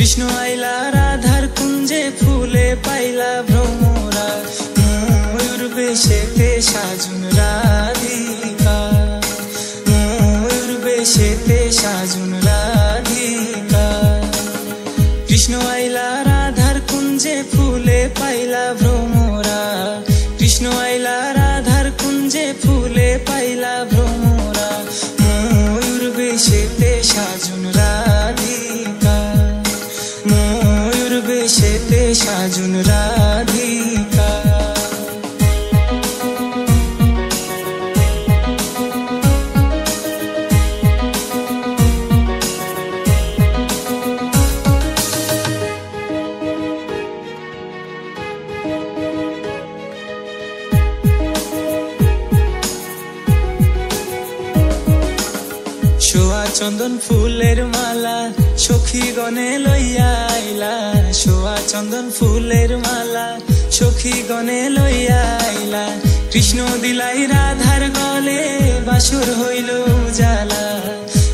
কৃষ্ণ আইলা রাধার কুঞ্জে ফুলে পাইলা ভ্রমরা ময়ূর বেশেতে সাজুন রাধিকা ময়ূর বেশেতে সাজুন রাধিকা কৃষ্ণ আইলা রাধার কুঞ্জে ফুলে পাইলা ভ্রমরা কৃষ্ণ আইলা রাধার কুঞ্জে ফুলে পাইলা ভ্রমরা ময়ূর বেশেতে সাজুন রাধিকা ময়ূর বেশেতে সাজুন রাধিকা সোয়া চন্দন ফুলের মালা সখী গনে লইয়া আইলা সোয়া চন্দন ফুলের মালা সখী গনে লইয়া আইলা কৃষ্ণ দিলাই রাধার গলে বাসুর হইল উজালা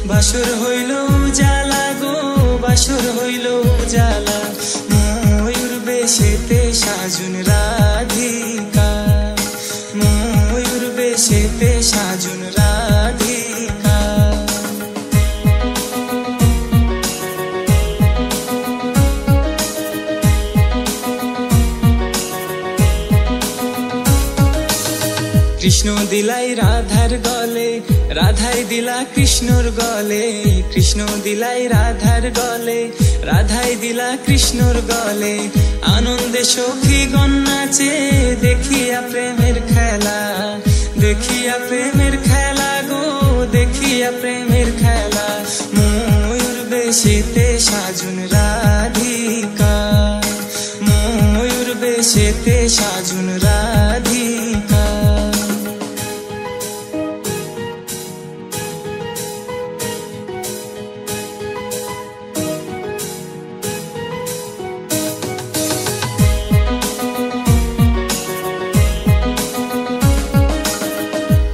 বাসুর হইল উজালা গো বাসুর হইল উজালা ময়ূর বেশেতে সাজুন রাধিকা ময়ূর বেশেতে সাজুন রাধিকা কৃষ্ণ দিলাই রাধার গলে রাধাই দিলা কৃষ্ণর গলে কৃষ্ণ দিলাই রাধার গলে রাধাই দিলা কৃষ্ণর গলে আনন্দে সখীগণ নাচে দেখিয়া প্রেমের খেলা দেখিয়া প্রেমের খেলা গো দেখিয়া প্রেমের খেলা ময়ূর বেশেতে সাজুন রাধিকা ময়ূর বেশেতে সাজুন রাধিকা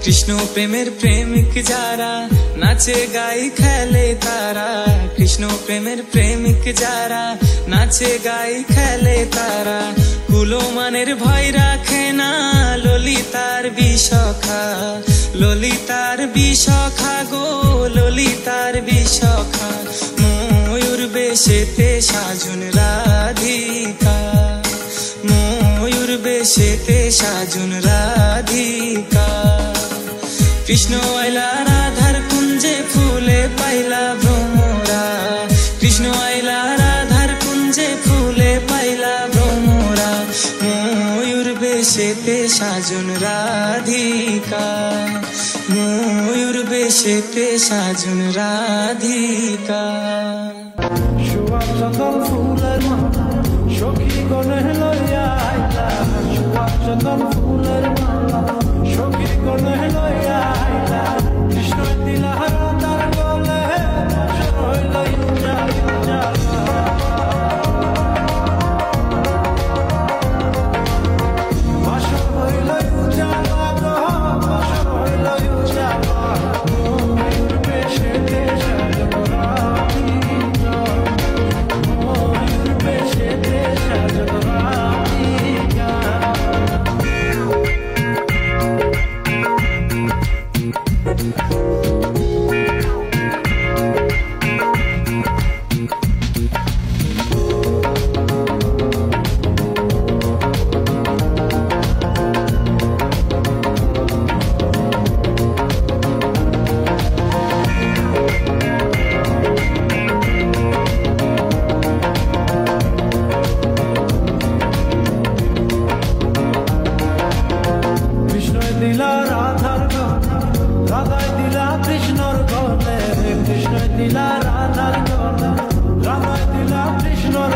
কৃষ্ণ প্রেমের প্রেমিক যারা নাচে গাই খেলে তারা কৃষ্ণ প্রেমের প্রেমিক যারা নাচে গাই খেলে তারা কুলমানের ভয় রাখে না ললিতার বিশখা ললিতার বিশখা গো ললিতার বিশখা ময়ূর বেশেতে সাজুন রাধিকা ময়ূর বেশেতে সাজুন রাধিকা কৃষ্ণ আইলা রাধার কুঞ্জে ফুলে পাইলা ভ্রমরা কৃষ্ণ আইলা রাধার কুঞ্জে ফুলে পাইলা ভ্রমরা ময়ূর বেশেতে সাজুন রাধিকা ময়ূর বেশেতে সাজুন রাধিকা সোয়া চন্দন ফুলের মালা সখী গনে লইয়া আইলা সোয়া চন্দন ফুলের মালা সখী গনে লইয়া আইলা কৃষ্ণ দিলা রাধার গলে বাসুর হইল উজালা বাসুর হইল উজালা গো বাসুর হইল উজালা ময়ূর বেশেতে সাজুন রাধিকা ময়ূর বেশেতে সাজুন রাধিকা কৃষ্ণ দিলা রাধার গলে রাধাই দিলা কৃষ্ণর গলে কৃষ্ণ দিলা রাধার গলে রাধাই দিলা কৃষ্ণর